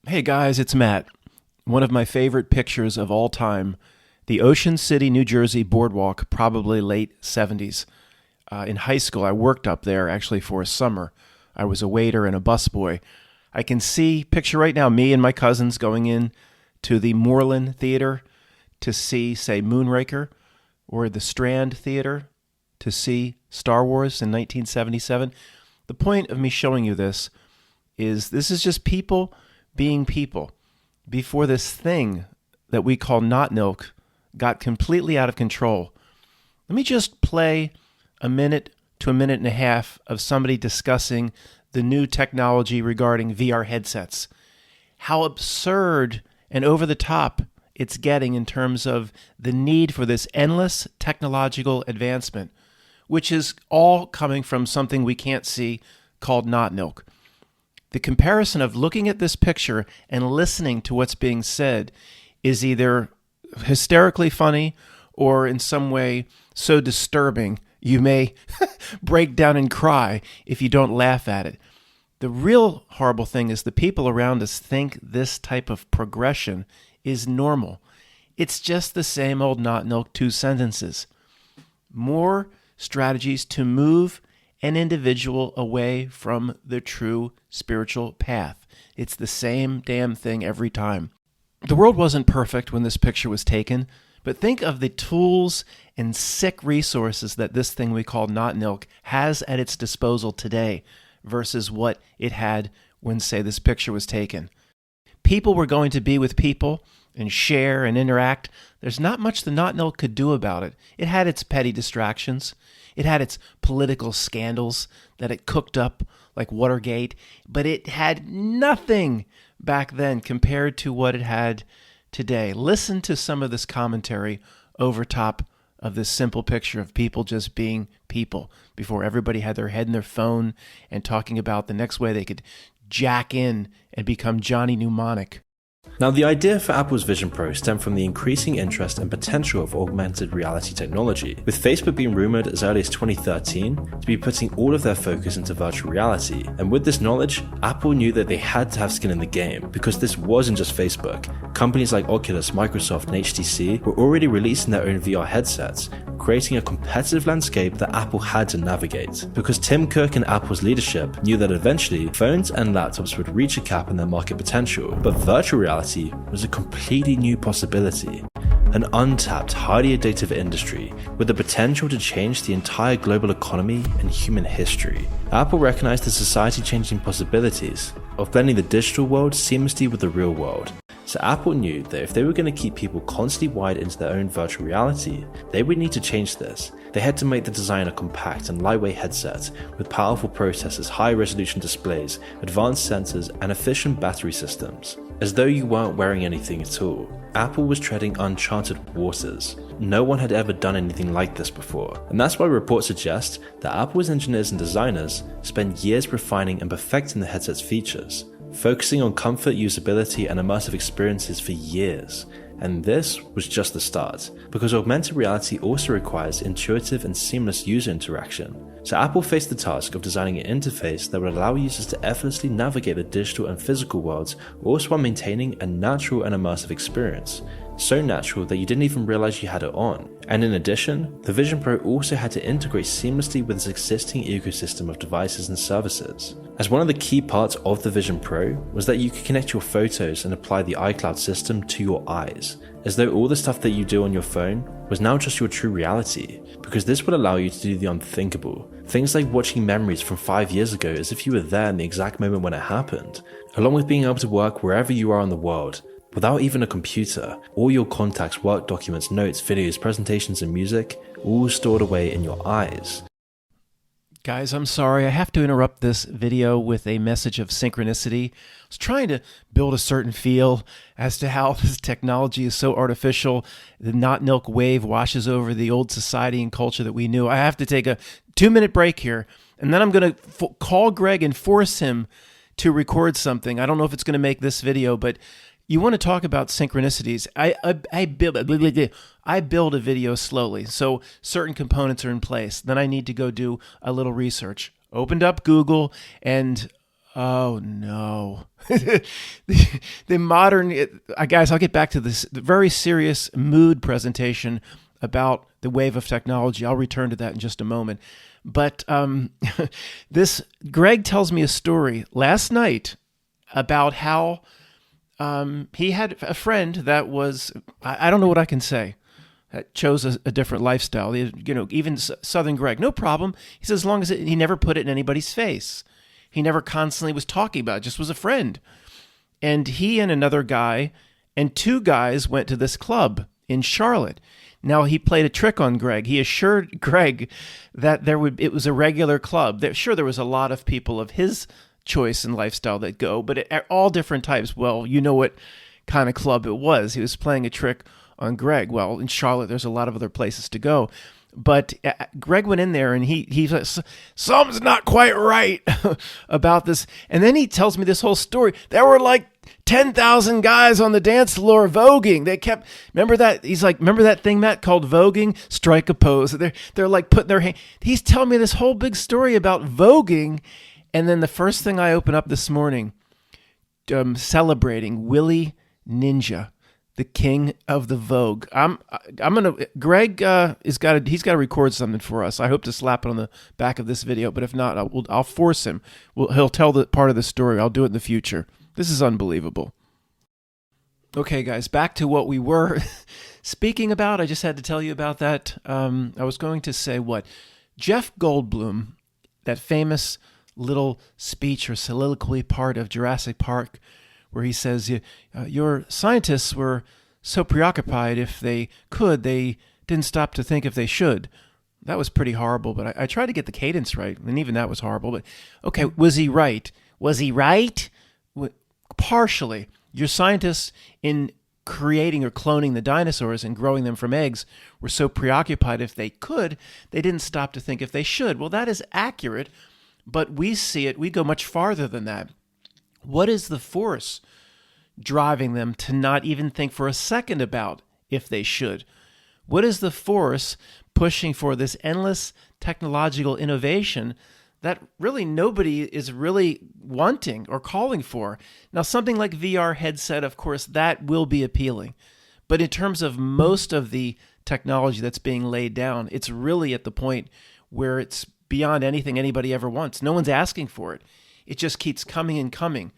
Hey guys, it's Matt. One of my favorite pictures of all time, the Ocean City, New Jersey boardwalk, probably late 70s. In high school, I worked up there actually for a summer. I was a waiter and a busboy. I can picture right now, me and my cousins going in to the Moreland Theater to see, say, Moonraker, or the Strand Theater to see Star Wars in 1977. The point of me showing you this is just people being people before this thing that we call Notnilc got completely out of control. Let me just play a minute to a minute and a half of somebody discussing the new technology regarding VR headsets. How absurd and over the top it's getting in terms of the need for this endless technological advancement, which is all coming from something we can't see called Notnilc. The comparison of looking at this picture and listening to what's being said is either hysterically funny or in some way so disturbing you may break down and cry if you don't laugh at it. The real horrible thing is the people around us think this type of progression is normal. It's just the same old Notnilc two sentences. More strategies to move an individual away from the true spiritual path. It's the same damn thing every time. The world wasn't perfect when this picture was taken, but think of the tools and sick resources that this thing we call Notnilc has at its disposal today versus what it had when, say, this picture was taken. People were going to be with people and share and interact. There's not much the Notnilc could do about it. It had its petty distractions. It had its political scandals that it cooked up like Watergate, but it had nothing back then compared to what it had today. Listen to some of this commentary over top of this simple picture of people just being people before everybody had their head in their phone and talking about the next way they could jack in and become Johnny Mnemonic. Now, the idea for Apple's Vision Pro stemmed from the increasing interest and potential of augmented reality technology, with Facebook being rumored as early as 2013 to be putting all of their focus into virtual reality. And with this knowledge, Apple knew that they had to have skin in the game, because this wasn't just Facebook. Companies like Oculus, Microsoft, and HTC were already releasing their own VR headsets, creating a competitive landscape that Apple had to navigate. Because Tim Cook and Apple's leadership knew that eventually phones and laptops would reach a cap in their market potential, but virtual reality was a completely new possibility. An untapped, highly addictive industry with the potential to change the entire global economy and human history. Apple recognized the society-changing possibilities of blending the digital world seamlessly with the real world. So Apple knew that if they were going to keep people constantly wired into their own virtual reality, they would need to change this. They had to make the design a compact and lightweight headset with powerful processors, high-resolution displays, advanced sensors, and efficient battery systems. As though you weren't wearing anything at all, Apple was treading uncharted waters. No one had ever done anything like this before, and that's why reports suggest that Apple's engineers and designers spent years refining and perfecting the headset's features, focusing on comfort, usability, and immersive experiences for years. And this was just the start, because augmented reality also requires intuitive and seamless user interaction. So Apple faced the task of designing an interface that would allow users to effortlessly navigate the digital and physical worlds, also while maintaining a natural and immersive experience. So natural that you didn't even realize you had it on. And in addition, the Vision Pro also had to integrate seamlessly with its existing ecosystem of devices and services. As one of the key parts of the Vision Pro was that you could connect your photos and apply the iCloud system to your eyes, as though all the stuff that you do on your phone was now just your true reality, because this would allow you to do the unthinkable. Things like watching memories from 5 years ago as if you were there in the exact moment when it happened, along with being able to work wherever you are in the world, without even a computer. All your contacts, work documents, notes, videos, presentations, and music, all stored away in your eyes. Guys, I'm sorry. I have to interrupt this video with a message of synchronicity. I was trying to build a certain feel as to how this technology is so artificial. The Notnilc wave washes over the old society and culture that we knew. I have to take a 2-minute break here, and then I'm going to call Greg and force him to record something. I don't know if it's going to make this video, but you want to talk about synchronicities. I build a video slowly, so certain components are in place. Then I need to go do a little research. Opened up Google, and Oh no. The modern guys, I'll get back to this very serious mood presentation about the wave of technology. I'll return to that in just a moment. But this Greg tells me a story last night about how he had a friend that was, I don't know what I can say, that chose a different lifestyle. Even Southern Greg, no problem. He says as long as he never put it in anybody's face. He never constantly was talking about it, just was a friend. And he and another guy and two guys went to this club in Charlotte. Now, he played a trick on Greg. He assured Greg that it was a regular club. Sure, there was a lot of people of his choice and lifestyle that go, but at all different types. Well, you know what kind of club it was. He was playing a trick on Greg. Well, in Charlotte, there's a lot of other places to go. But Greg went in there and he said, something's not quite right about this. And then he tells me this whole story. There were like 10,000 guys on the dance floor voguing. They kept, remember that? He's like, remember that thing, Matt, called voguing? Strike a pose. They're like putting their hand. He's telling me this whole big story about voguing. And then the first thing I open up this morning, celebrating Willie Ninja, the king of the Vogue. Greg he's got to record something for us. I hope to slap it on the back of this video, but if not, I'll force him. He'll tell the part of the story. I'll do it in the future. This is unbelievable. Okay, guys, back to what we were speaking about. I just had to tell you about that. I was going to say Jeff Goldblum, that famous little speech or soliloquy part of Jurassic Park, where he says, your scientists were so preoccupied if they could, they didn't stop to think if they should. That was pretty horrible, but I tried to get the cadence right, and even that was horrible. But, okay, was he right? Was he right? Partially. Your scientists in creating or cloning the dinosaurs and growing them from eggs were so preoccupied if they could, they didn't stop to think if they should. Well, that is accurate, but we see it, we go much farther than that. What is the force driving them to not even think for a second about if they should? What is the force pushing for this endless technological innovation that really nobody is really wanting or calling for? Now, something like VR headset, of course, that will be appealing. But in terms of most of the technology that's being laid down, it's really at the point where it's beyond anything anybody ever wants. No one's asking for it. It just keeps coming and coming.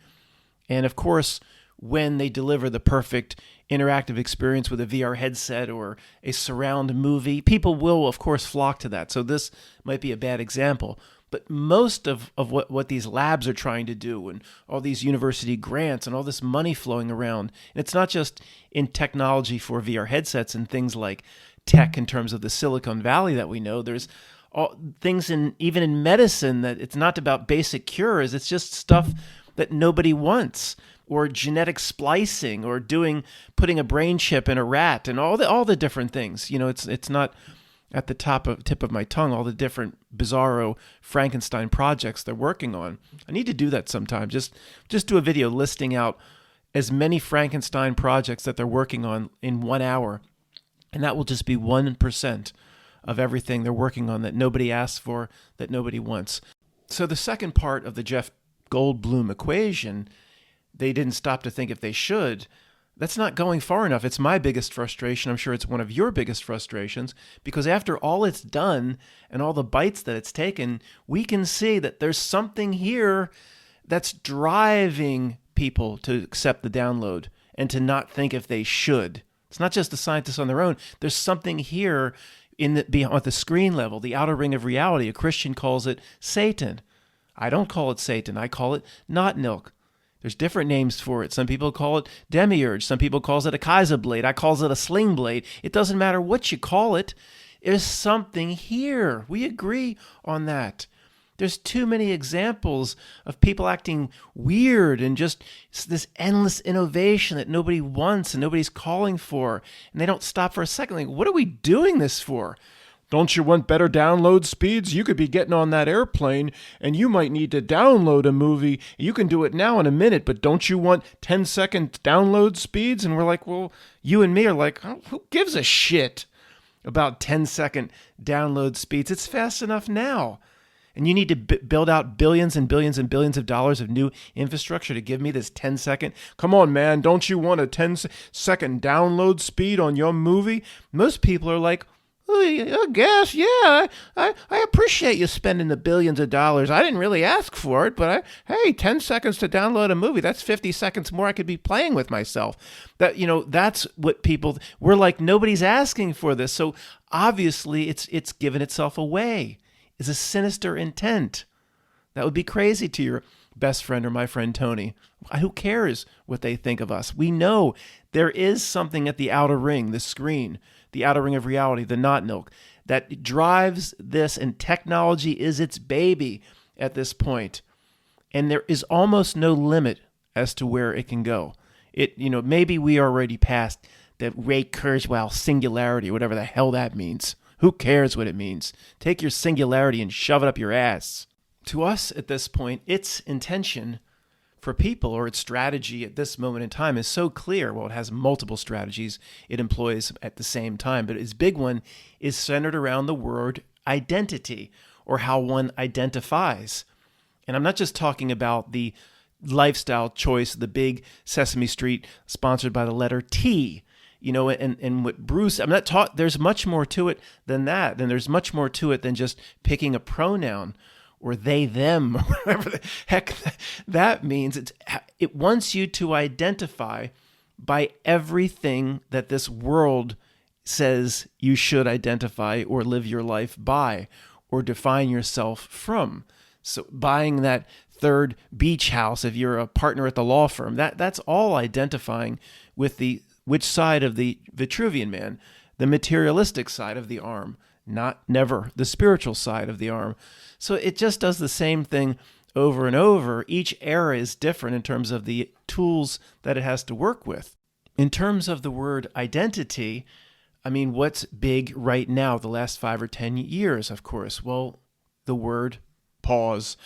And of course, when they deliver the perfect interactive experience with a VR headset or a surround movie, people will, of course, flock to that. So this might be a bad example. But most of what these labs are trying to do and all these university grants and all this money flowing around, and it's not just in technology for VR headsets and things like tech in terms of the Silicon Valley that we know, there's all things even in medicine that it's not about basic cures. It's just stuff that nobody wants, or genetic splicing, or putting a brain chip in a rat, and all the different things. It's not at the tip of my tongue, all the different bizarro Frankenstein projects they're working on. I need to do that sometime. Just do a video listing out as many Frankenstein projects that they're working on in 1 hour, and that will just be 1% of everything they're working on that nobody asks for, that nobody wants. So the second part of the Jeff Goldblum equation, they didn't stop to think if they should, that's not going far enough. It's my biggest frustration. I'm sure it's one of your biggest frustrations, because after all it's done and all the bites that it's taken, we can see that there's something here that's driving people to accept the download and to not think if they should. It's not just the scientists on their own. There's something here at the screen level, the outer ring of reality. A Christian calls it Satan. I don't call it Satan. I call it Notnilc. There's different names for it. Some people call it demiurge. Some people call it a Kaiser blade. I call it a sling blade. It doesn't matter what you call it. There's something here. We agree on that. There's too many examples of people acting weird and just this endless innovation that nobody wants and nobody's calling for. And they don't stop for a second. Like, what are we doing this for? Don't you want better download speeds? You could be getting on that airplane and you might need to download a movie. You can do it now in a minute, but don't you want 10-second download speeds? And we're like, well, you and me are like, who gives a shit about 10-second download speeds? It's fast enough now. And you need to build out billions and billions and billions of dollars of new infrastructure to give me this 10-second. Come on, man, don't you want a 10-second download speed on your movie? Most people are like, oh, I guess, yeah, I appreciate you spending the billions of dollars. I didn't really ask for it, but hey, 10 seconds to download a movie, that's 50 seconds more I could be playing with myself. That's what we're like, nobody's asking for this. So obviously it's given itself away. It's a sinister intent. That would be crazy to your best friend or my friend Tony. Who cares what they think of us? We know there is something at the outer ring, the screen, the outer ring of reality, the Notnilc, that drives this, and technology is its baby at this point. And there is almost no limit as to where it can go. Maybe we are already past the Ray Kurzweil singularity, whatever the hell that means. Who cares what it means? Take your singularity and shove it up your ass. To us at this point, its intention for people, or its strategy at this moment in time, is so clear. Well, it has multiple strategies it employs at the same time, but its big one is centered around the word identity, or how one identifies. And I'm not just talking about the lifestyle choice, the big Sesame Street sponsored by the letter T, and what Bruce, I'm not taught, there's much more to it than that. And there's much more to it than just picking a pronoun, or they, them, or whatever the heck that means. It wants you to identify by everything that this world says you should identify or live your life by or define yourself from. So buying that third beach house, if you're a partner at the law firm, that's all identifying with which side of the Vitruvian Man, the materialistic side of the arm, never the spiritual side of the arm. So it just does the same thing over and over. Each era is different in terms of the tools that it has to work with. In terms of the word identity, what's big right now, the last 5 or 10 years, of course? Well, the word pause.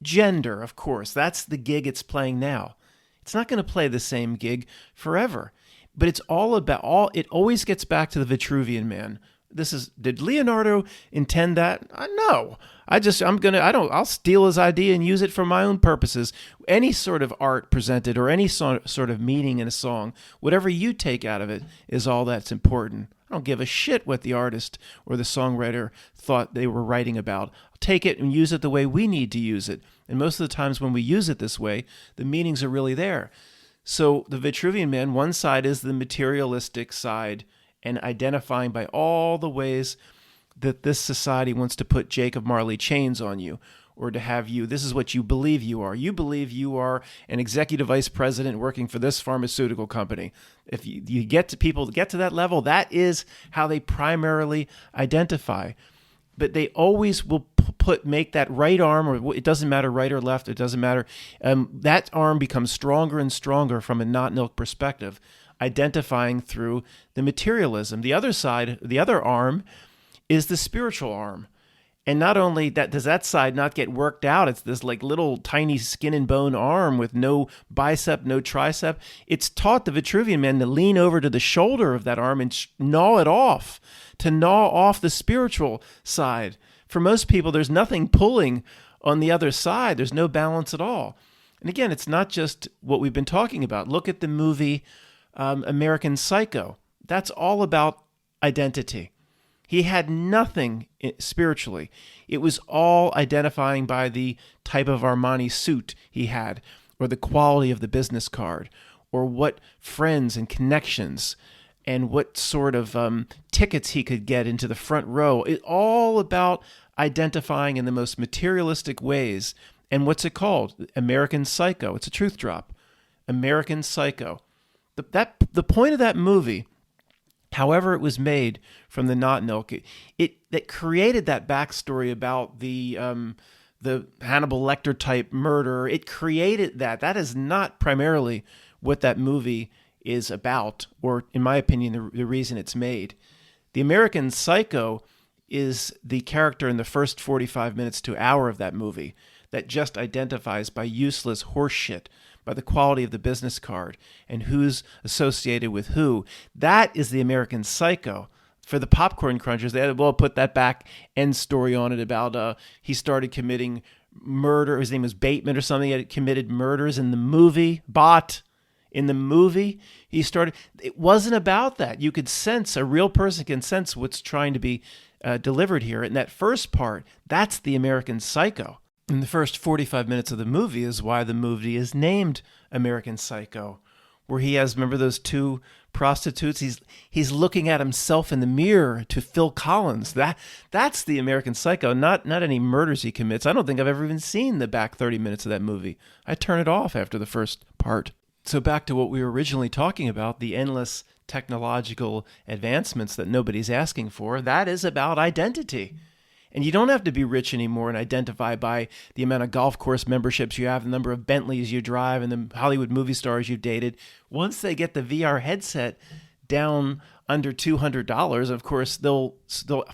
Gender, of course. That's the gig it's playing now. It's not going to play the same gig forever. But it's it always gets back to the Vitruvian Man. Did Leonardo intend that? No. I'll steal his idea and use it for my own purposes. Any sort of art presented, or any sort of meaning in a song, whatever you take out of it is all that's important. I don't give a shit what the artist or the songwriter thought they were writing about. I'll take it and use it the way we need to use it. And most of the times when we use it this way, the meanings are really there. So the Vitruvian Man, one side is the materialistic side, and identifying by all the ways that this society wants to put Jacob Marley chains on you, or to have you, this is what you believe you are. You believe you are an executive vice president working for this pharmaceutical company. If you get to that level, that is how they primarily identify. But they always will make that right arm, or it doesn't matter right or left, it doesn't matter. That arm becomes stronger and stronger from a Notnilc perspective, identifying through the materialism. The other side, the other arm, is the spiritual arm. And not only that, does that side not get worked out, it's this like little tiny skin and bone arm with no bicep, no tricep. It's taught the Vitruvian Man to lean over to the shoulder of that arm and gnaw it off, to gnaw off the spiritual side. For most people, there's nothing pulling on the other side. There's no balance at all. And again, it's not just what we've been talking about. Look at the movie American Psycho. That's all about identity. He had nothing spiritually. It was all identifying by the type of Armani suit he had, or the quality of the business card, or what friends and connections, and what sort of tickets he could get into the front row. It's all about identifying in the most materialistic ways. And what's it called? American Psycho. It's a truth drop. American Psycho. The point of that movie, however it was made from the Notnilc, that created that backstory about the Hannibal Lecter type murder. It created that. That is not primarily what that movie is about, or in my opinion, the reason it's made. The American Psycho is the character in the first 45 minutes to hour of that movie that just identifies by useless horseshit, by the quality of the business card and who's associated with who. That is the American Psycho. for the popcorn crunchers, they had put that back end story on it about he started committing murder. His name was Bateman or something. He had committed murders in the movie. In the movie, it wasn't about that. You could sense, a real person can sense what's trying to be delivered here. And that first part, that's the American Psycho. And the first 45 minutes of the movie is why the movie is named American Psycho, where he has, remember those two prostitutes? He's looking at himself in the mirror to Phil Collins. That's the American Psycho, not any murders he commits. I don't think I've ever even seen the back 30 minutes of that movie. I turn it off after the first part. So back to what we were originally talking about, the endless technological advancements that nobody's asking for, that is about identity. And you don't have to be rich anymore and identify by the amount of golf course memberships you have, the number of Bentleys you drive, and the Hollywood movie stars you've dated. Once they get the VR headset down under $200, of course, they'll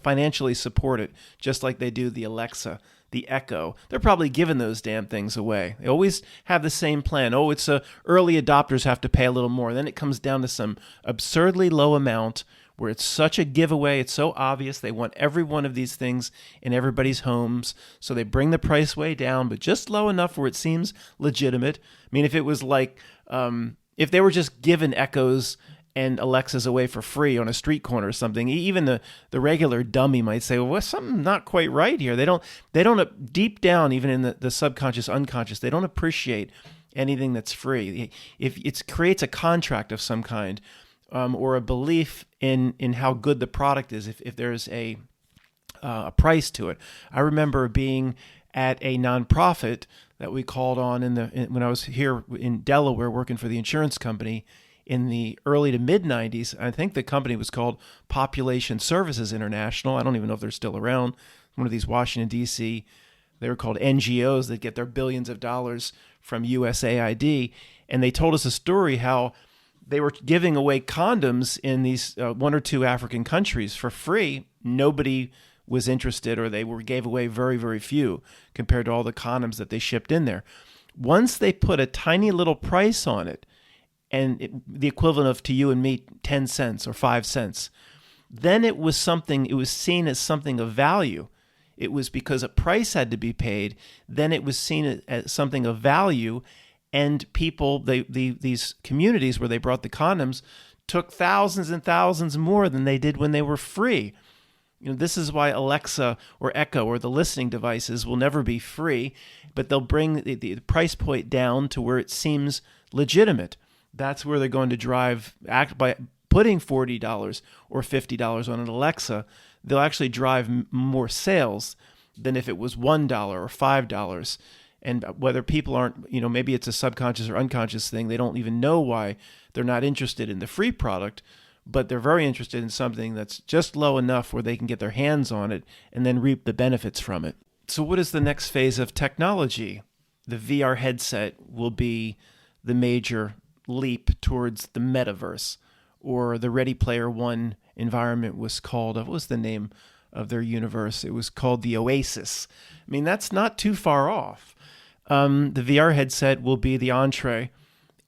financially support it, just like they do the Alexa, the Echo. They're probably giving those damn things away. They always have the same plan. Oh, it's early adopters have to pay a little more. Then it comes down to some absurdly low amount where it's such a giveaway. It's so obvious. They want every one of these things in everybody's homes. So they bring the price way down, but just low enough where it seems legitimate. I mean, if it was like, if they were just giving Echoes and Alexas away for free on a street corner or something, even the regular dummy might say, well, what's something not quite right here? They don't deep down, even in the subconscious, unconscious, they don't appreciate anything that's free. If it creates a contract of some kind, or a belief in how good the product is, if there's a price to it. I remember being at a nonprofit that we called on when I was here in Delaware working for the insurance company in the early to mid 90s. I think the company was called Population Services International. I don't even know if they're still around. One of these Washington, D.C., they were called NGOs that get their billions of dollars from USAID. And they told us a story how they were giving away condoms in these one or two African countries for free. Nobody was interested, or gave away very, very few compared to all the condoms that they shipped in there. Once they put a tiny little price on it, and the equivalent of, to you and me, 10 cents or 5 cents, then it was seen as something of value. It was because a price had to be paid. Then it was seen as something of value. And people, these communities where they brought the condoms, took thousands and thousands more than they did when they were free. This is why Alexa or Echo or the listening devices will never be free, but they'll bring the price point down to where it seems legitimate. That's where they're going to act by putting $40 or $50 on an Alexa. They'll actually drive more sales than if it was $1 or $5. And whether people aren't, maybe it's a subconscious or unconscious thing, they don't even know why they're not interested in the free product, but they're very interested in something that's just low enough where they can get their hands on it and then reap the benefits from it. So what is the next phase of technology? The VR headset will be the major leap towards the Metaverse, or the Ready Player One environment was called, what was the name of their universe? It was called the Oasis. I mean, that's not too far off. The VR headset will be the entree,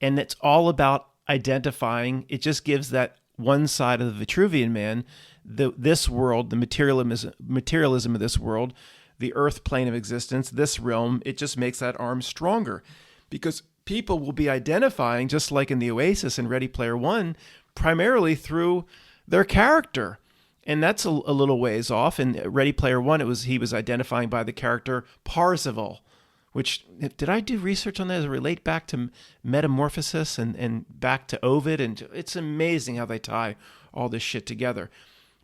and it's all about identifying. It just gives that one side of the Vitruvian Man, this world, the materialism of this world, the earth plane of existence, this realm. It just makes that arm stronger, because people will be identifying, just like in the Oasis and Ready Player One, primarily through their character. And that's a little ways off. In Ready Player One, he was identifying by the character Parzival, which, did I do research on that? Does it relate back to Metamorphosis and back to Ovid? And it's amazing how they tie all this shit together.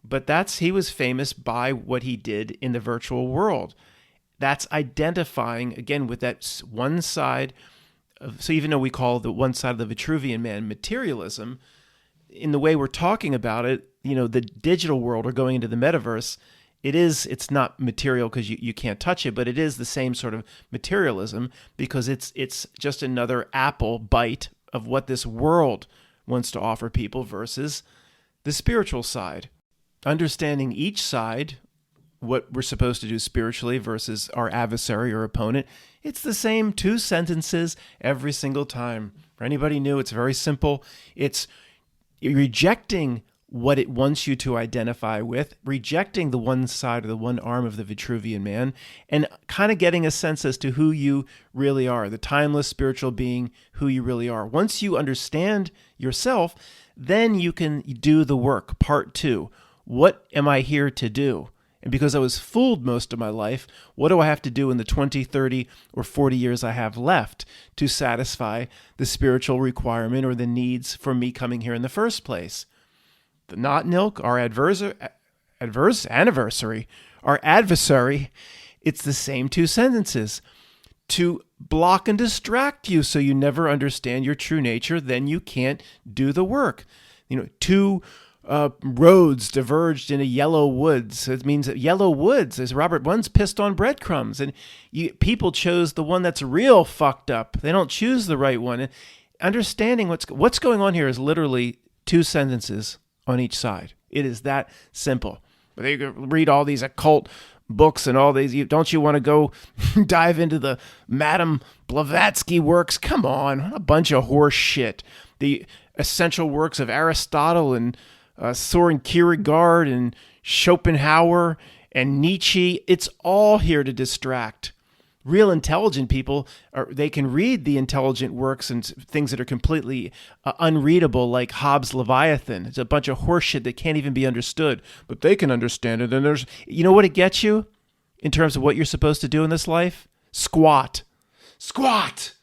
But he was famous by what he did in the virtual world. That's identifying, again, with that one side. So even though we call the one side of the Vitruvian Man materialism, in the way we're talking about it, the digital world or going into the metaverse, it's not material because you can't touch it, but it is the same sort of materialism, because it's just another apple bite of what this world wants to offer people versus the spiritual side. Understanding each side, what we're supposed to do spiritually versus our adversary or opponent, it's the same two sentences every single time. For anybody new, it's very simple. It's rejecting what it wants you to identify with, rejecting the one side or the one arm of the Vitruvian man, and kind of getting a sense as to who you really are, the timeless spiritual being, who you really are. Once you understand yourself, then you can do the work. Part 2, what am I here to do? And because I was fooled most of my life, what do I have to do in the 20, 30, or 40 years I have left to satisfy the spiritual requirement or the needs for me coming here in the first place? The Notnilc, our adversary, it's the same two sentences. To block and distract you so you never understand your true nature, then you can't do the work. Two roads diverged in a yellow woods. It means that yellow woods, as Robert One's pissed on breadcrumbs. And people chose the one that's real fucked up. They don't choose the right one. And understanding what's going on here is literally two sentences on each side. It is that simple. But they read all these occult books and all these. Don't you want to go dive into the Madame Blavatsky works? Come on, a bunch of horse shit. The essential works of Aristotle and Soren Kierkegaard and Schopenhauer and Nietzsche. It's all here to distract. Real intelligent people, they can read the intelligent works and things that are completely unreadable, like Hobbes' Leviathan. It's a bunch of horseshit that can't even be understood, but they can understand it. And you know what it gets you in terms of what you're supposed to do in this life? Squat. Squat.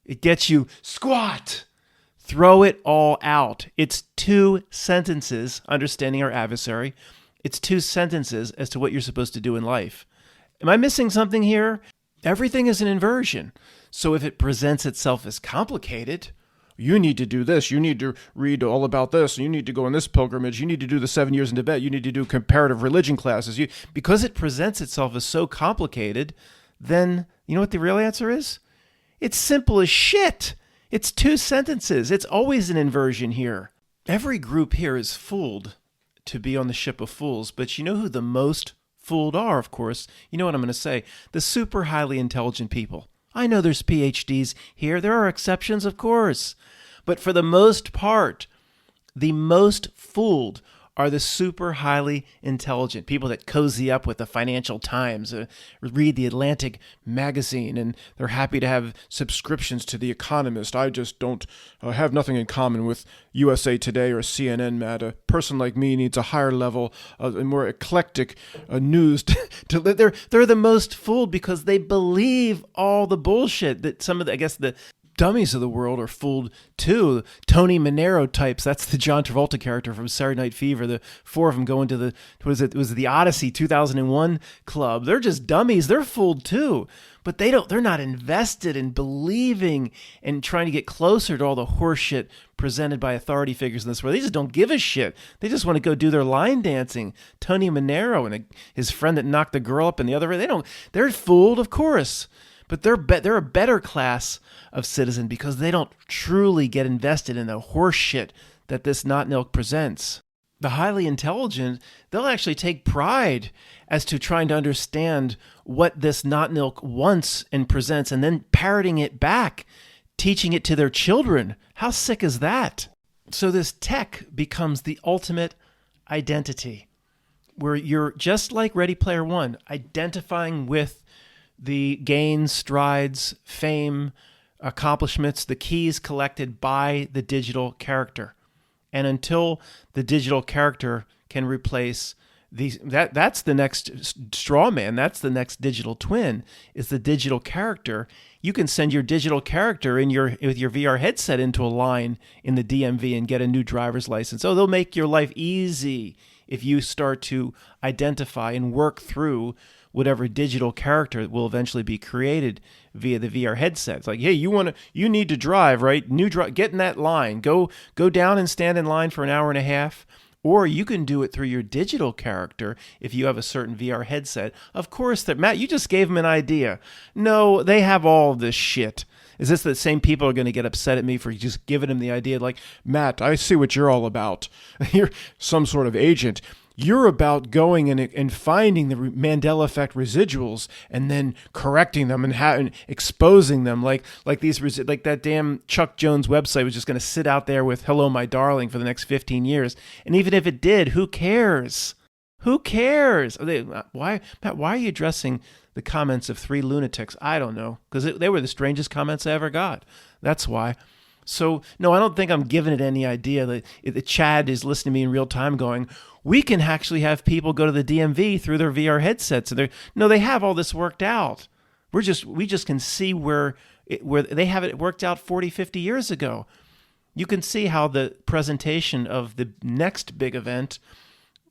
It gets you squat. Throw it all out. It's two sentences, understanding our adversary. It's two sentences as to what you're supposed to do in life. Am I missing something here? Everything is an inversion. So if it presents itself as complicated, you need to do this, you need to read all about this, you need to go on this pilgrimage, you need to do the 7 years in Tibet, you need to do comparative religion classes. Because it presents itself as so complicated, then you know what the real answer is? It's simple as shit. It's two sentences. It's always an inversion here. Every group here is fooled to be on the ship of fools, but you know who the most fooled are, of course? You know what I'm going to say? The super highly intelligent people. I know there's PhDs here. There are exceptions, of course. But for the most part, the most fooled are the super highly intelligent people that cozy up with the Financial Times, read the Atlantic magazine, and they're happy to have subscriptions to The Economist. I just don't have nothing in common with USA Today or CNN, Matt. A person like me needs a higher level, a more eclectic news. They're the most fooled because they believe all the bullshit that some of the dummies of the world are fooled too. Tony Manero types, that's the John Travolta character from Saturday Night Fever. The four of them go into it was the Odyssey 2001 club. They're just dummies. They're fooled too. But they're not invested in believing and trying to get closer to all the horseshit presented by authority figures in this world. They just don't give a shit. They just want to go do their line dancing. Tony Manero and his friend that knocked the girl up in the other way, they're fooled, of course. But they're a better class of citizen because they don't truly get invested in the horse shit that this Notnilc presents. The highly intelligent, they'll actually take pride as to trying to understand what this Notnilc wants and presents and then parroting it back, teaching it to their children. How sick is that? So this tech becomes the ultimate identity, where you're just like Ready Player One, identifying with the gains, strides, fame, accomplishments, the keys collected by the digital character. And until the digital character can replace that's the next straw man, that's the next digital twin, is the digital character. You can send your digital character with your VR headset into a line in the DMV and get a new driver's license. Oh, they'll make your life easy if you start to identify and work through whatever digital character will eventually be created via the VR headset. It's like, hey, you need to drive, right? Get in that line. Go down and stand in line for an hour and a half. Or you can do it through your digital character if you have a certain VR headset. Of course, Matt, you just gave them an idea. No, they have all this shit. Is this the same people are going to get upset at me for just giving them the idea? Like, Matt, I see what you're all about. You're some sort of agent. You're about going and finding the Mandela effect residuals and then correcting them and exposing them like that damn Chuck Jones website was just going to sit out there with "Hello, my darling" for the next 15 years. And even if it did, who cares? Who cares? Why, Matt? Why are you addressing the comments of 3 lunatics? I don't know, because they were the strangest comments I ever got. That's why. So, no, I don't think I'm giving it any idea that Chad is listening to me in real time going, we can actually have people go to the DMV through their VR headsets. No, they have all this worked out. We just can see where they have it worked out 40, 50 years ago. You can see how the presentation of the next big event,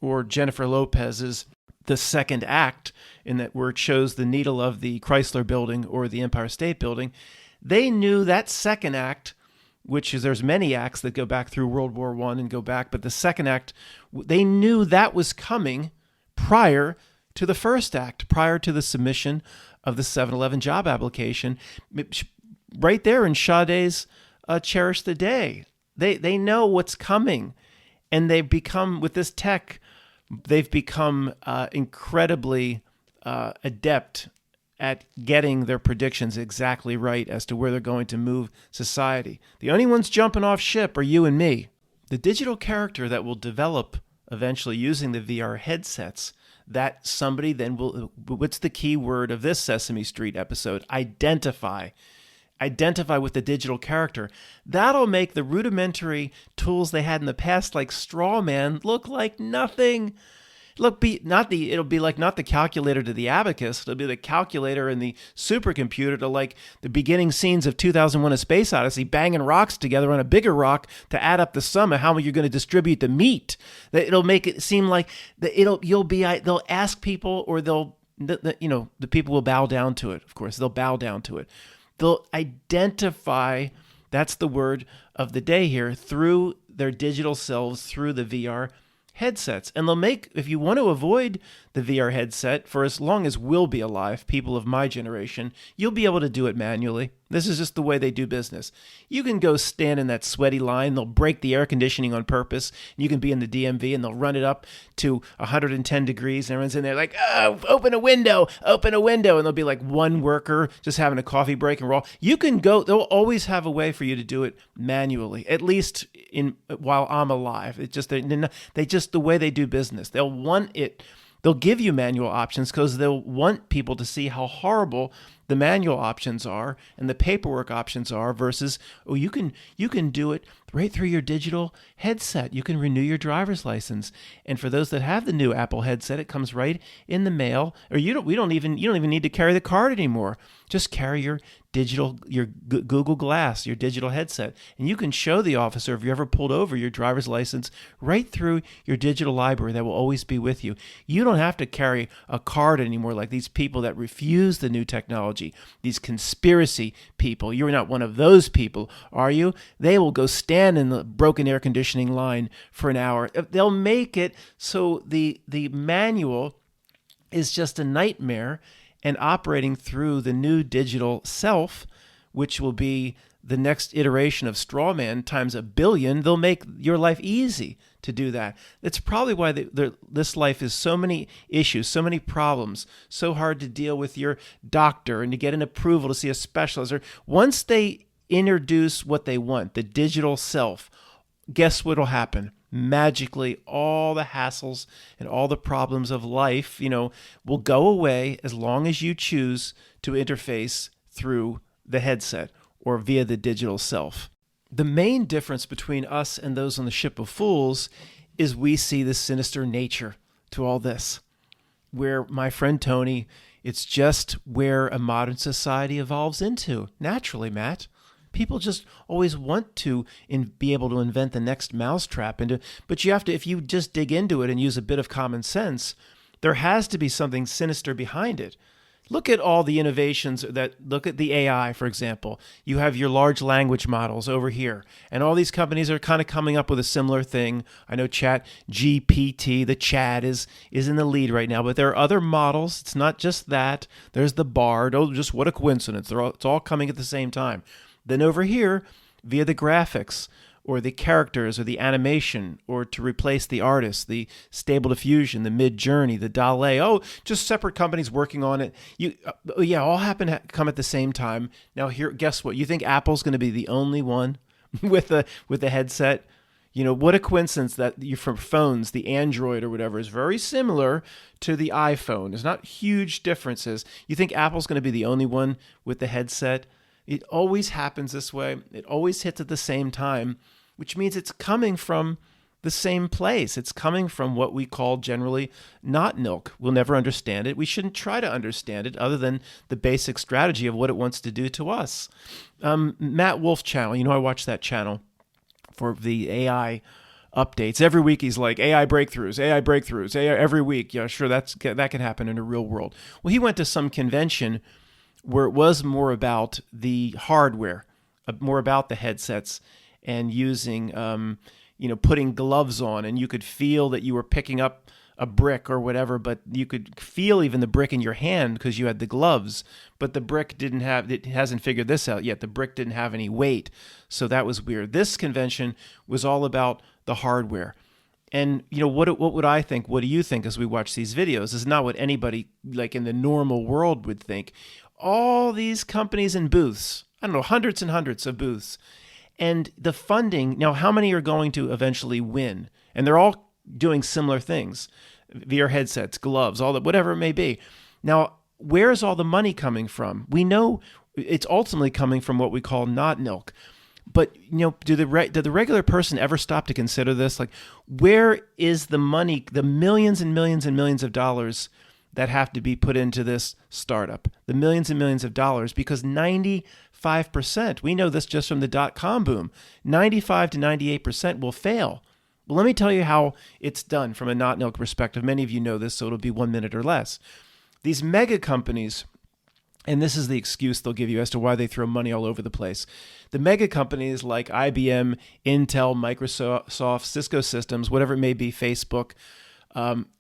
or Jennifer Lopez's The Second Act, in that where it shows the needle of the Chrysler Building or the Empire State Building, they knew that second act, which is there's many acts that go back through World War I and go back, but the second act, they knew that was coming prior to the first act, prior to the submission of the 7-Eleven job application, right there in Sade's Cherish the Day. They know what's coming, and they've become, with this tech, they've become incredibly adept at getting their predictions exactly right as to where they're going to move society. The only ones jumping off ship are you and me. The digital character that will develop eventually using the VR headsets, that somebody then will, what's the key word of this Sesame Street episode? Identify with the digital character. That'll make the rudimentary tools they had in the past, like straw man, look like nothing. It'll be like not the calculator to the abacus. It'll be the calculator and the supercomputer to like the beginning scenes of 2001: A Space Odyssey, banging rocks together on a bigger rock to add up the sum of how you're going to distribute the meat. That it'll make it seem like they'll ask people, or the people will bow down to it. Of course, they'll bow down to it. They'll identify. That's the word of the day here, through their digital selves, through the VR headsets. And they'll make, if you want to avoid the VR headset for as long as we'll be alive, people of my generation, you'll be able to do it manually. This is just the way they do business. You can go stand in that sweaty line. They'll break the air conditioning on purpose. You can be in the DMV and they'll run it up to 110 degrees. And everyone's in there like, oh, open a window. And there'll be like one worker just having a coffee break and roll. You can go, they'll always have a way for you to do it manually, at least while I'm alive. It's just, they just, the way they do business. They'll want it. They'll give you manual options because they'll want people to see how horrible the manual options are and the paperwork options are versus, you can do it right through your digital headset. You can renew your driver's license. And for those that have the new Apple headset, it comes right in the mail, or you don't even need to carry the card anymore. Just carry your Google Glass, your digital headset, and you can show the officer, if you ever pulled over, your driver's license right through your digital library that will always be with you. You don't have to carry a card anymore like these people that refuse the new technology, these conspiracy people. You're not one of those people, are you? They will go stand in the broken air conditioning line for an hour. They'll make it so the manual is just a nightmare, and operating through the new digital self, which will be the next iteration of Strawman times 1 billion, they'll make your life easy to do that. That's probably why this life is so many issues, so many problems, so hard to deal with your doctor and to get an approval to see a specialist. Or once they introduce what they want, the digital self, guess what will happen? Magically, all the hassles and all the problems of life, will go away as long as you choose to interface through the headset or via the digital self. The main difference between us and those on the ship of fools is we see the sinister nature to all this. Where, my friend Tony, it's just where a modern society evolves into, naturally, Matt. People just always want to be able to invent the next mousetrap. But you have to, if you just dig into it and use a bit of common sense, there has to be something sinister behind it. Look at all the innovations look at the AI, for example. You have your large language models over here, and all these companies are kind of coming up with a similar thing. I know ChatGPT, the Chad is in the lead right now, but there are other models. It's not just that. There's the Bard. Oh, just what a coincidence. It's all coming at the same time. Then over here, via the graphics, or the characters or the animation, or to replace the artist, the Stable Diffusion, the Mid Journey, the DALL-E. Oh, just separate companies working on it. All happen to come at the same time. Now here, guess what? You think Apple's going to be the only one with the headset? What a coincidence that you from phones, the Android or whatever, is very similar to the iPhone. There's not huge differences. You think Apple's going to be the only one with the headset? It always happens this way. It always hits at the same time, which means it's coming from the same place. It's coming from what we call generally Notnilc. We'll never understand it. We shouldn't try to understand it other than the basic strategy of what it wants to do to us. Matt Wolf channel, I watch that channel for the AI updates. Every week he's like, AI breakthroughs, AI, every week. Yeah, sure, that can happen in the real world. Well, he went to some convention where it was more about the hardware, more about the headsets, and using, putting gloves on, and you could feel that you were picking up a brick or whatever, but you could feel even the brick in your hand because you had the gloves, but the brick it hasn't figured this out yet. The brick didn't have any weight, so that was weird. This convention was all about the hardware. And, what would I think? What do you think as we watch these videos? This is not what anybody like in the normal world would think. All these companies and booths, I don't know, hundreds and hundreds of booths. And the funding, now how many are going to eventually win? And they're all doing similar things. VR headsets, gloves, all that, whatever it may be. Now, where's all the money coming from? We know it's ultimately coming from what we call Notnilc. But, did the regular person ever stop to consider this? Like, where is the money, the millions and millions and millions of dollars that have to be put into this startup? The millions and millions of dollars, because 95%, we know this just from the dot-com boom, 95 to 98% will fail. Well, let me tell you how it's done from a Notnilc perspective. Many of you know this, so it'll be 1 minute or less. These mega companies, and this is the excuse they'll give you as to why they throw money all over the place. The mega companies like IBM, Intel, Microsoft, Cisco Systems, whatever it may be, Facebook,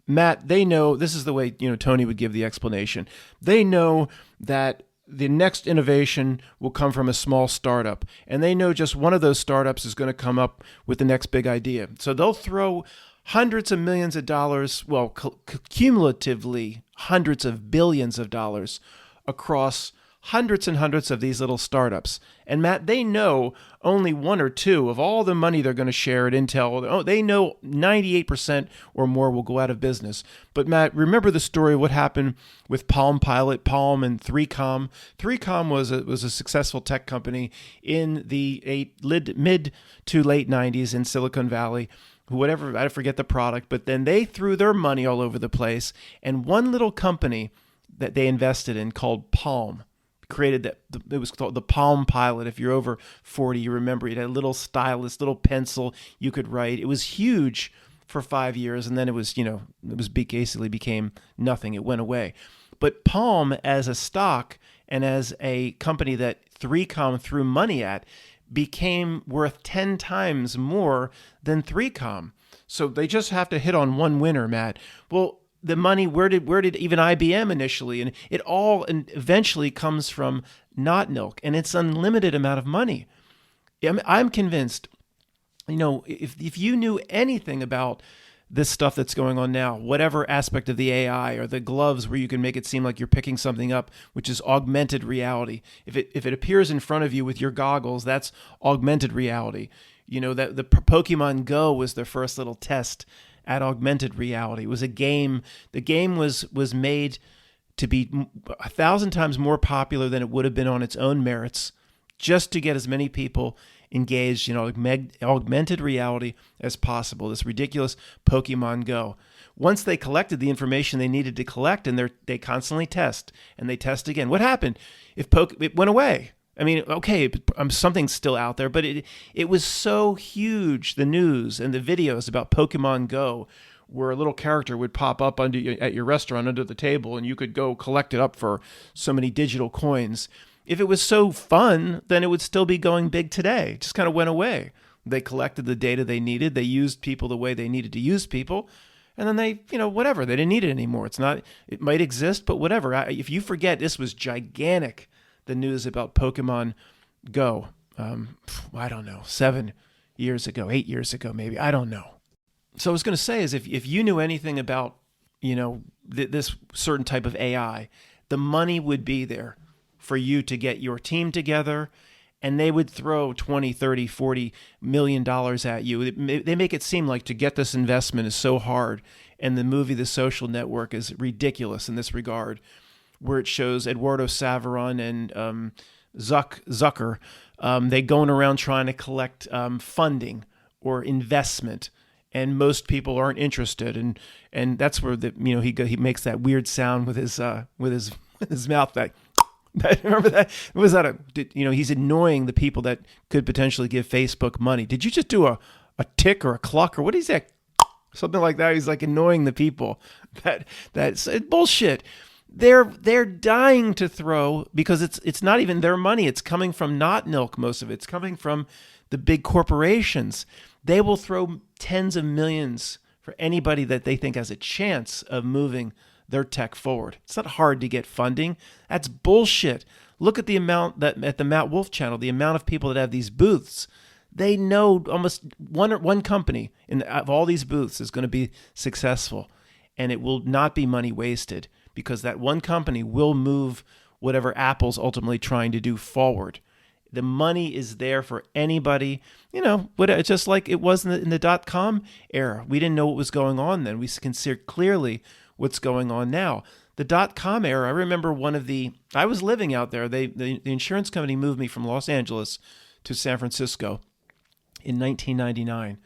Matt, they know, this is the way, Tony would give the explanation. They know that the next innovation will come from a small startup, and they know just one of those startups is going to come up with the next big idea. So they'll throw hundreds of millions of dollars, well, cumulatively hundreds of billions of dollars across hundreds and hundreds of these little startups. And Matt, they know only one or two of all the money they're going to share at Intel. Oh, they know 98% or more will go out of business. But Matt, remember the story of what happened with Palm Pilot, Palm and 3Com. 3Com was a successful tech company in the mid to late 90s in Silicon Valley. Whatever, I forget the product, but then they threw their money all over the place. And one little company that they invested in called Palm created that. It was called the Palm Pilot. If you're over 40, you remember it had a little stylus, little pencil you could write. It was huge for 5 years, and then it was basically became nothing. It went away. But Palm as a stock and as a company that 3Com threw money at became worth 10 times more than 3Com. So they just have to hit on one winner, Matt. Well, the money, where did even IBM initially, and it all eventually comes from Notnilc, and it's unlimited amount of money. I'm convinced, if you knew anything about this stuff that's going on now, whatever aspect of the AI or the gloves where you can make it seem like you're picking something up, which is augmented reality. If it appears in front of you with your goggles, that's augmented reality. That the Pokemon Go was their first little test at augmented reality. It was a game. The game was made to be 1,000 times more popular than it would have been on its own merits, just to get as many people engaged in augmented reality as possible. This ridiculous Pokemon Go. Once they collected the information they needed to collect, and they constantly test, and they test again. What happened? It went away. I mean, okay, something's still out there, but it was so huge, the news and the videos about Pokemon Go, where a little character would pop up at your restaurant under the table, and you could go collect it up for so many digital coins. If it was so fun, then it would still be going big today. It just kind of went away. They collected the data they needed. They used people the way they needed to use people. And then they, whatever, they didn't need it anymore. It might exist, but whatever. If you forget, this was gigantic. The news about Pokemon Go, I don't know, 7, years ago, 8 years ago, maybe. I don't know. So I was going to say is if you knew anything about, this certain type of AI, the money would be there for you to get your team together, and they would throw 20, 30, 40 million dollars at you. They make it seem like to get this investment is so hard. And the movie The Social Network is ridiculous in this regard, where it shows Eduardo Saveron and Zucker, they going around trying to collect funding or investment, and most people aren't interested, and that's where he makes that weird sound with his mouth. That remember that? Was that he's annoying the people that could potentially give Facebook money. Did you just do a tick or a cluck or what is that? Something like that. He's like annoying the people. That's bullshit. They're dying to throw, because it's not even their money. It's coming from Notnilc. Most of it's coming from the big corporations. They will throw tens of millions for anybody that they think has a chance of moving their tech forward. It's not hard to get funding. That's bullshit. Look at the amount that at the Matt Wolf channel, the amount of people that have these booths. They know almost one company of all these booths is going to be successful, and it will not be money wasted, because that one company will move whatever Apple's ultimately trying to do forward. The money is there for anybody, just like it was in the dot-com era. We didn't know what was going on then. We can see clearly what's going on now. The dot-com era, I remember I was living out there. The insurance company moved me from Los Angeles to San Francisco in 1999.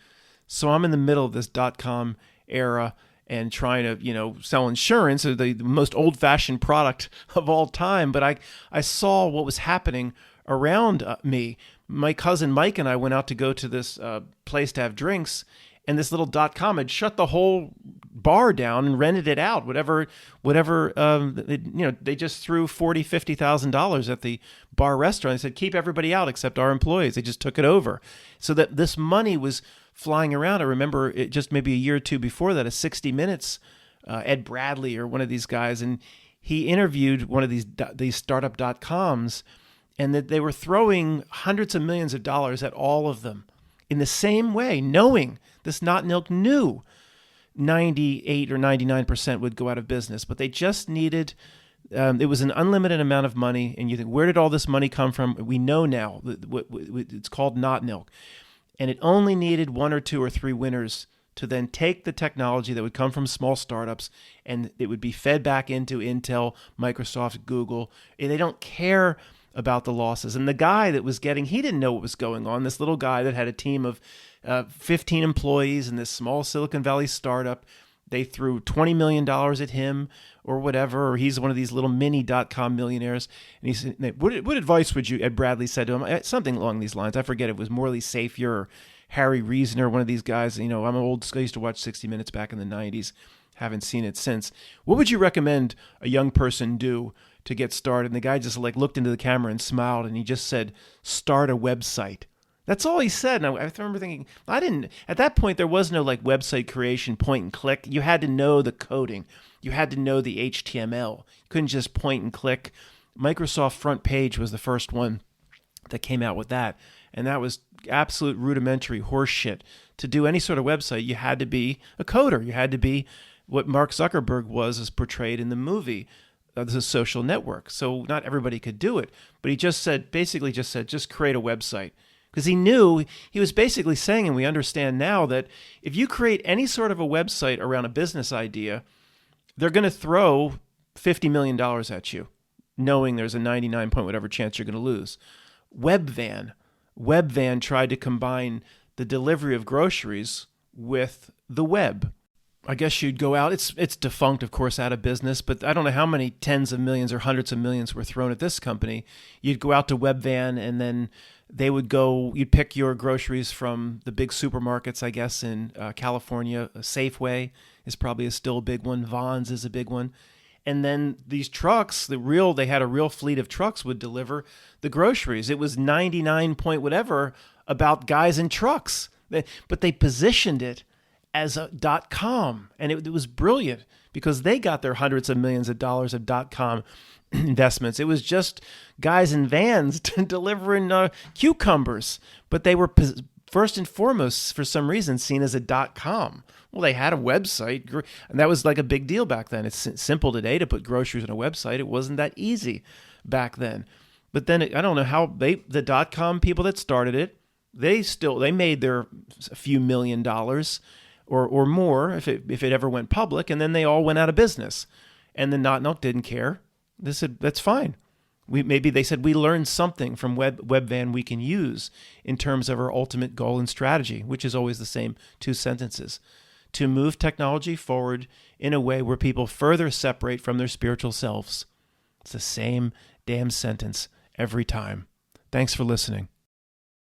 So I'm in the middle of this dot-com era and trying to, sell insurance, the most old-fashioned product of all time. But I saw what was happening around me. My cousin Mike and I went out to go to this place to have drinks, and this little dot-com had shut the whole bar down and rented it out. Whatever. They just threw $40,000-$50,000 at the bar restaurant. They said, keep everybody out except our employees. They just took it over. So that this money was flying around. I remember it just maybe a year or two before that, a 60 Minutes, Ed Bradley or one of these guys, and he interviewed one of these startup dot-coms, and that they were throwing hundreds of millions of dollars at all of them in the same way, knowing this Notnilc knew 98 or 99% would go out of business, but they just needed, it was an unlimited amount of money. And you think, where did all this money come from? We know now it's called Notnilc, and it only needed 1 or 2 or 3 winners to then take the technology that would come from small startups, and it would be fed back into Intel, Microsoft, Google. And they don't care about the losses. And the guy that was he didn't know what was going on. This little guy that had a team of 15 employees in this small Silicon Valley startup, they threw $20 million at him or whatever, or he's one of these little mini dot-com millionaires. And he said, what advice would you, Ed Bradley said to him, something along these lines. I forget if it was Morley Safier or Harry Reasoner, one of these guys. I'm old school. I used to watch 60 Minutes back in the 90s. Haven't seen it since. What would you recommend a young person do to get started? And the guy just looked into the camera and smiled, and he just said, start a website. That's all he said. And I remember thinking, at that point, there was no website creation, point and click. You had to know the coding. You had to know the HTML. You couldn't just point and click. Microsoft Front Page was the first one that came out with that. And that was absolute rudimentary horseshit. To do any sort of website, you had to be a coder. You had to be what Mark Zuckerberg was as portrayed in the movie, The Social Network. So not everybody could do it. But he just create a website. Because he was basically saying, and we understand now, that if you create any sort of a website around a business idea, they're going to throw $50 million at you, knowing there's a 99 point whatever chance you're going to lose. Webvan tried to combine the delivery of groceries with the web. I guess you'd go out. It's defunct, of course, out of business, but I don't know how many tens of millions or hundreds of millions were thrown at this company. You'd go out to Webvan, and then you'd pick your groceries from the big supermarkets, I guess, in California. Safeway is probably still a big one. Vons is a big one. And then these trucks, they had a real fleet of trucks, would deliver the groceries. It was 99 point whatever about guys in trucks, but they positioned it as a .com, and it was brilliant because they got their hundreds of millions of dollars of .com investments. It was just guys in vans delivering cucumbers, but they were first and foremost, for some reason, seen as a .com. Well, they had a website, and that was like a big deal back then. It's simple today to put groceries on a website. It wasn't that easy back then. But then I don't know how the .com people that started it, they made their few $1 million or more if it ever went public, and then they all went out of business. And then Notnilc didn't care. They said, that's fine. They said, we learned something from Webvan we can use in terms of our ultimate goal and strategy, which is always the same 2 sentences, to move technology forward in a way where people further separate from their spiritual selves. It's the same damn sentence every time. Thanks for listening.